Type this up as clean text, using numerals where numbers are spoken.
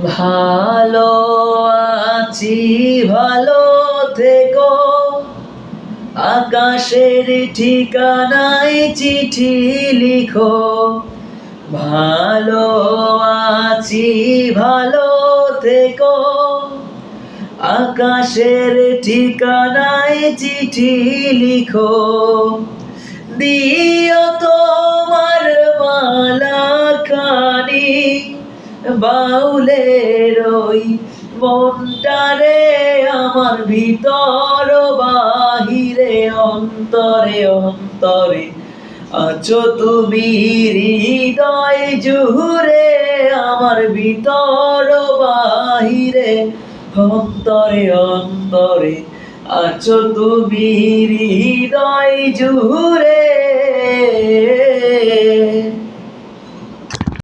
ভালো আছি, ভালো থেকো। আকাশের ঠিকানায় চিঠি লিখো। ভালো আছি, ভালো থেকো। আকাশের ঠিকানায় চিঠি লিখো। দিও তোমার মালা খানি বাউলের ওই মনটারে, আমার ভিতর বাহিরে অন্তরে অন্তরে আছো তুমি হৃদয় জুড়ে। আমার ভিতর বাহিরে অন্তরে অন্তরে আছো তুমি হৃদয় জুড়ে।